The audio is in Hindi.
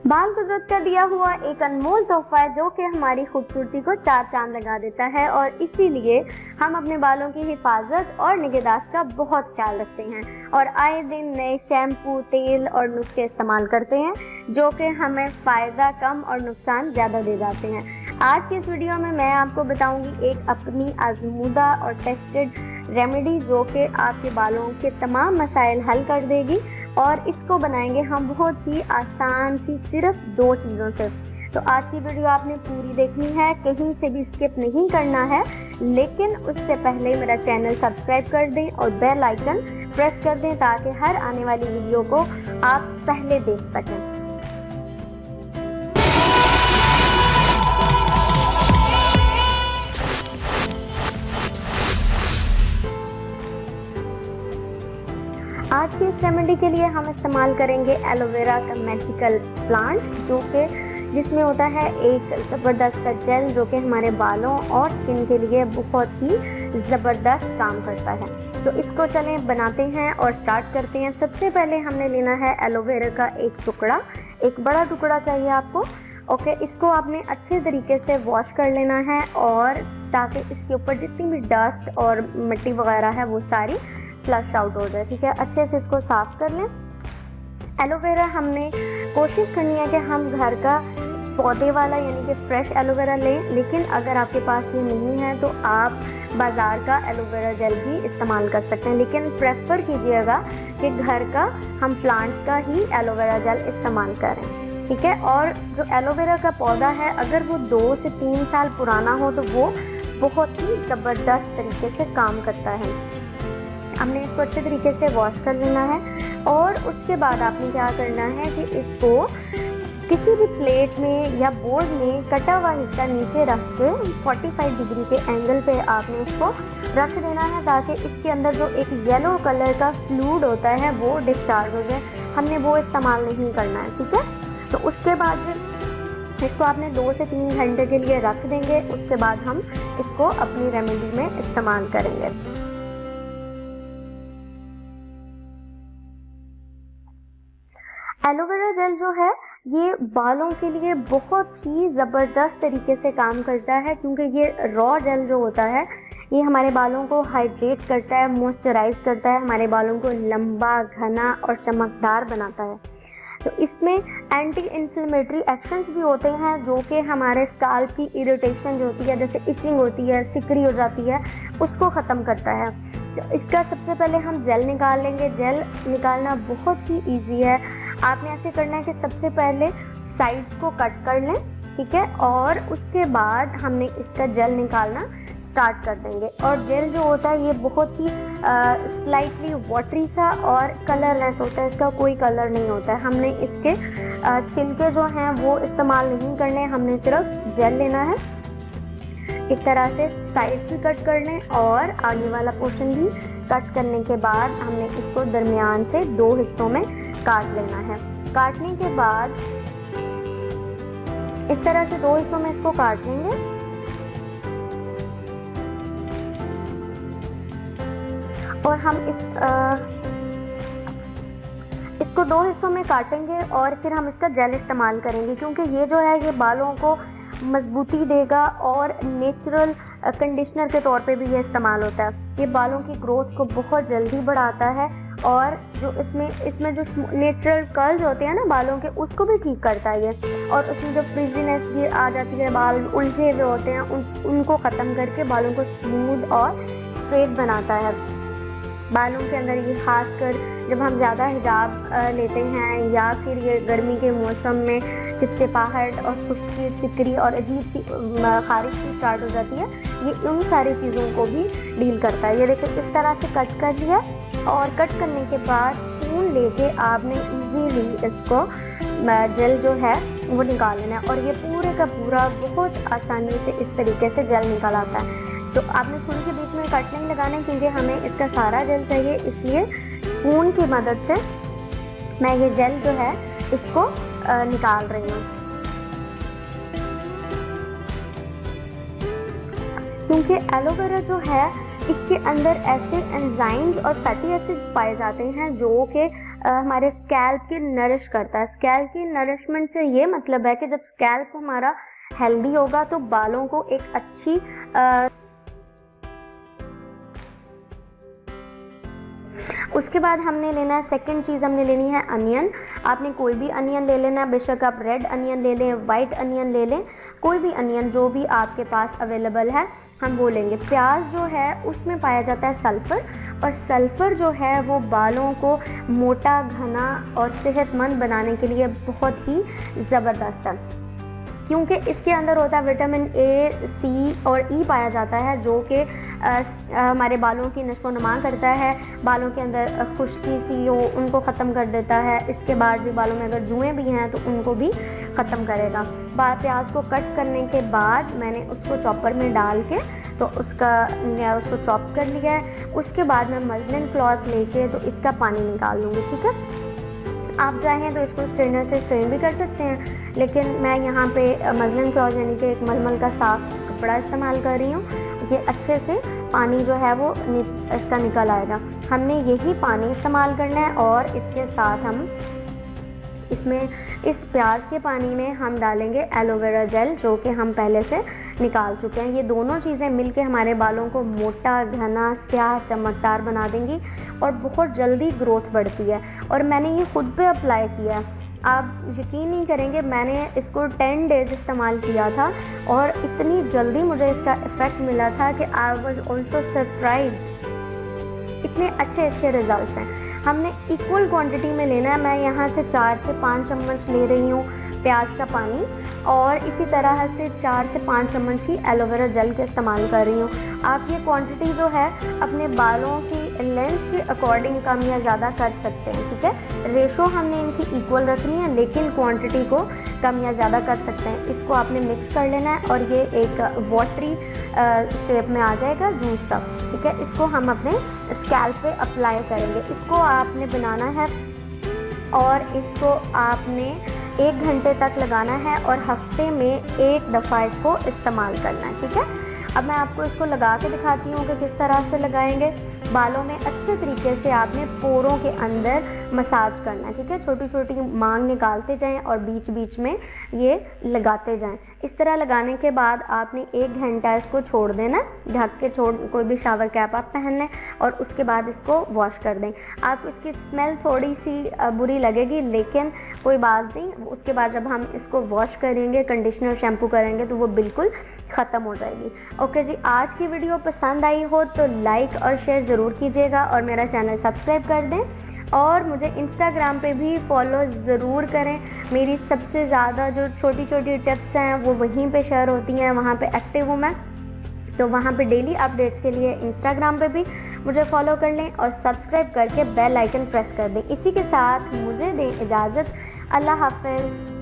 बाल कुदरत का दिया हुआ एक अनमोल तोहफा है जो कि हमारी खूबसूरती को चार चांद लगा देता है और इसीलिए हम अपने बालों की हिफाजत और निगहदाश्त का बहुत ख्याल रखते हैं और आए दिन नए शैम्पू, तेल और नुस्खे इस्तेमाल करते हैं जो कि हमें फ़ायदा कम और नुकसान ज़्यादा दे जाते हैं। आज की इस वीडियो में मैं आपको बताऊंगी एक अपनी आजमूदा और टेस्टेड रेमेडी जो कि आपके बालों के तमाम मसाइल हल कर देगी और इसको बनाएंगे हम बहुत ही आसान सी सिर्फ 2 चीज़ों से। तो आज की वीडियो आपने पूरी देखनी है, कहीं से भी स्किप नहीं करना है, लेकिन उससे पहले मेरा चैनल सब्सक्राइब कर दें और बेल आइकन प्रेस कर दें ताकि हर आने वाली वीडियो को आप पहले देख सकें। आज की इस रेमेडी के लिए हम इस्तेमाल करेंगे एलोवेरा का मैजिकल प्लांट जो कि जिसमें होता है एक ज़बरदस्त सा जेल जो कि हमारे बालों और स्किन के लिए बहुत ही ज़बरदस्त काम करता है। तो इसको चलें बनाते हैं और स्टार्ट करते हैं। सबसे पहले हमने लेना है एलोवेरा का एक टुकड़ा, एक बड़ा टुकड़ा चाहिए आपको। ओके, इसको आपने अच्छे तरीके से वॉश कर लेना है और ताकि इसके ऊपर जितनी भी डस्ट और मिट्टी वगैरह है वो सारी फ्लश आउट हो जाए। ठीक है, अच्छे से इसको साफ कर लें। एलोवेरा हमने कोशिश करनी है कि हम घर का पौधे वाला यानी कि फ्रेश एलोवेरा लें, लेकिन अगर आपके पास ये नहीं है तो आप बाज़ार का एलोवेरा जेल भी इस्तेमाल कर सकते हैं, लेकिन प्रेफर कीजिएगा कि घर का हम प्लांट का ही एलोवेरा जेल इस्तेमाल करें। ठीक है, और जो एलोवेरा का पौधा है अगर वो 2 से 3 साल पुराना हो तो वो बहुत ही ज़बरदस्त तरीके से काम करता है। हमने इसको अच्छे तरीके से वॉश कर लेना है और उसके बाद आपने क्या करना है कि इसको किसी भी प्लेट में या बोर्ड में कटा हुआ हिस्सा नीचे रख के 45 डिग्री के एंगल पे आपने इसको रख देना है ताकि इसके अंदर जो एक येलो कलर का फ्लूइड होता है वो डिस्चार्ज हो जाए। हमने वो इस्तेमाल नहीं करना है। ठीक है, तो उसके बाद इसको आपने 2 से 3 घंटे के लिए रख देंगे। उसके बाद हम इसको अपनी रेमेडी में इस्तेमाल करेंगे। एलोवेरा जेल जो है ये बालों के लिए बहुत ही ज़बरदस्त तरीके से काम करता है क्योंकि ये रॉ जेल जो होता है ये हमारे बालों को हाइड्रेट करता है, मॉइस्चराइज करता है, हमारे बालों को लंबा, घना और चमकदार बनाता है। तो इसमें एंटी इन्फ्लेमेटरी एक्शंस भी होते हैं जो कि हमारे स्काल्प की इरिटेशन जो होती है, जैसे इचिंग होती है, सिकरी हो जाती है, उसको ख़त्म करता है। तो इसका सबसे पहले हम जेल निकाल लेंगे। जेल निकालना बहुत ही ईजी है। आपने ऐसे करना है कि सबसे पहले साइड्स को कट कर लें, ठीक है, और उसके बाद हमने इसका जेल निकालना स्टार्ट कर देंगे। और जेल जो होता है ये बहुत ही स्लाइटली वाटरी सा और कलरलेस होता है, इसका कोई कलर नहीं होता है। हमने इसके छिलके जो हैं वो इस्तेमाल नहीं करने, हमने सिर्फ जेल लेना है। इस तरह से साइड्स भी कट कर लें और आगे वाला पोर्शन भी कट करने के बाद हमने इसको दरमियान से 2 हिस्सों में काट लेना है। काटने के बाद इस तरह से 2 हिस्सों में इसको काट लेंगे और हम इसको 2 हिस्सों में काटेंगे और फिर हम इसका जेल इस्तेमाल करेंगे क्योंकि ये जो है ये बालों को मजबूती देगा और नेचुरल कंडीशनर के तौर पे भी ये इस्तेमाल होता है। ये बालों की ग्रोथ को बहुत जल्दी बढ़ाता है और जो इसमें जो नेचुरल कर्ल्स होते हैं ना बालों के, उसको भी ठीक करता है ये। और उसमें जो फ्रिजीनेस ये आ जाती है, बाल उलझे हुए होते हैं, उनको ख़त्म करके बालों को स्मूथ और स्ट्रेट बनाता है। बालों के अंदर ये खासकर जब हम ज़्यादा हिजाब लेते हैं या फिर ये गर्मी के मौसम में चिपचिपाहट और खुश्की, सिकरी और अजीब सी खारिश सी स्टार्ट हो जाती है, ये उन सारी चीज़ों को भी डील करता है। ये देखिए इस तरह से कट कर लिया और कट करने के बाद स्पून लेके आपने इजीली इसको जेल जो है वो निकाल लेना है और ये पूरे का पूरा बहुत आसानी से इस तरीके से जेल निकल आता है। तो आपने सुई के बीच में कट नहीं लगाना है क्योंकि हमें इसका सारा जेल चाहिए, इसलिए स्पून की मदद से मैं ये जेल जो है इसको निकाल रही हूँ। क्योंकि एलोवेरा जो है इसके अंदर ऐसे एंजाइम्स और फैटी एसिड्स पाए जाते हैं जो कि हमारे स्कैल्प की नरिश करता है। स्कैल्प की नरिशमेंट से ये मतलब है कि जब स्कैल्प हमारा हेल्दी होगा तो बालों को एक अच्छी उसके बाद हमने लेना है, सेकंड चीज़ हमने लेनी है अनियन। आपने कोई भी अनियन ले लेना, बेशक आप रेड अनियन ले लें, वाइट अनियन ले लें, कोई भी अनियन जो भी आपके पास अवेलेबल है हम वो लेंगे। प्याज जो है उसमें पाया जाता है सल्फ़र, और सल्फ़र जो है वो बालों को मोटा, घना और सेहतमंद बनाने के लिए बहुत ही ज़बरदस्त है, क्योंकि इसके अंदर होता है विटामिन ए, सी और ई पाया जाता है, जो कि हमारे बालों की नशोनुमा करता है, बालों के अंदर खुश्की सी हो उनको ख़त्म कर देता है। इसके बाद जो बालों में अगर जुएँ भी हैं तो उनको भी ख़त्म करेगा। प्याज को कट करने के बाद मैंने उसको चॉपर में डाल के तो उसको चॉप कर लिया है। उसके बाद मैं मसलिन क्लॉथ लेके तो इसका पानी निकाल लूँगी, ठीक है। आप चाहें तो इसको स्ट्रेनर से स्ट्रेन भी कर सकते हैं, लेकिन मैं यहाँ पे मसलिन क्लॉथ यानी कि एक मलमल का साफ़ कपड़ा इस्तेमाल कर रही हूँ। ये अच्छे से पानी जो है वो इसका निकल आएगा। हमने यही पानी इस्तेमाल करना है, और इसके साथ हम इसमें इस प्याज के पानी में हम डालेंगे एलोवेरा जेल, जो कि हम पहले से निकाल चुके हैं। ये दोनों चीज़ें मिलके हमारे बालों को मोटा, घना, स्याह, चमकदार बना देंगी और बहुत जल्दी ग्रोथ बढ़ती है। और मैंने ये खुद पे अप्लाई किया है, आप यकीन नहीं करेंगे, मैंने इसको 10 डेज़ इस्तेमाल किया था और इतनी जल्दी मुझे इसका इफ़ेक्ट मिला था कि आई वाज ऑल्सो सरप्राइज्ड, इतने अच्छे इसके रिज़ल्ट्स हैं। हमने इक्वल क्वांटिटी में लेना है। मैं यहाँ से 4 से 5 चम्मच ले रही हूँ प्याज का पानी, और इसी तरह से 4 से 5 चम्मच ही एलोवेरा जेल के इस्तेमाल कर रही हूँ। आप ये क्वांटिटी जो है अपने बालों की लेंथ के अकॉर्डिंग कम या ज़्यादा कर सकते हैं, ठीक है। रेशो हमने इनकी इक्वल रखनी है, लेकिन क्वांटिटी को कम या ज़्यादा कर सकते हैं। इसको आपने मिक्स कर लेना है और ये एक वाटरी शेप में आ जाएगा जूस सा, ठीक है। इसको हम अपने स्कैल्प पे अप्लाई करेंगे। इसको आपने बनाना है और इसको आपने 1 घंटे तक लगाना है और हफ्ते में 1 दफ़ा इसको इस्तेमाल करना है, ठीक है। अब मैं आपको इसको लगा के दिखाती हूँ कि किस तरह से लगाएंगे। बालों में अच्छे तरीके से आपने पोरों के अंदर मसाज करना है, ठीक है। छोटी छोटी मांग निकालते जाएं और बीच बीच में ये लगाते जाएं। इस तरह लगाने के बाद आपने 1 घंटा इसको छोड़ देना, ढक के कोई भी शावर कैप आप पहन लें और उसके बाद इसको वॉश कर दें। आपको इसकी स्मेल थोड़ी सी बुरी लगेगी, लेकिन कोई बात नहीं, उसके बाद जब हम इसको वॉश करेंगे, कंडीशनर शैम्पू करेंगे तो वो बिल्कुल ख़त्म हो जाएगी। ओके जी, आज की वीडियो पसंद आई हो तो लाइक और शेयर ज़रूर कीजिएगा और मेरा चैनल सब्सक्राइब कर दें, और मुझे इंस्टाग्राम पे भी फॉलो ज़रूर करें। मेरी सबसे ज़्यादा जो छोटी छोटी टिप्स हैं वो वहीं पे शेयर होती हैं, वहाँ पे एक्टिव हूँ मैं, तो वहाँ पे डेली अपडेट्स के लिए इंस्टाग्राम पे भी मुझे फॉलो कर लें और सब्सक्राइब करके बेल आइकन प्रेस कर दें। इसी के साथ मुझे दें इजाज़त। अल्लाह हाफ़िज़।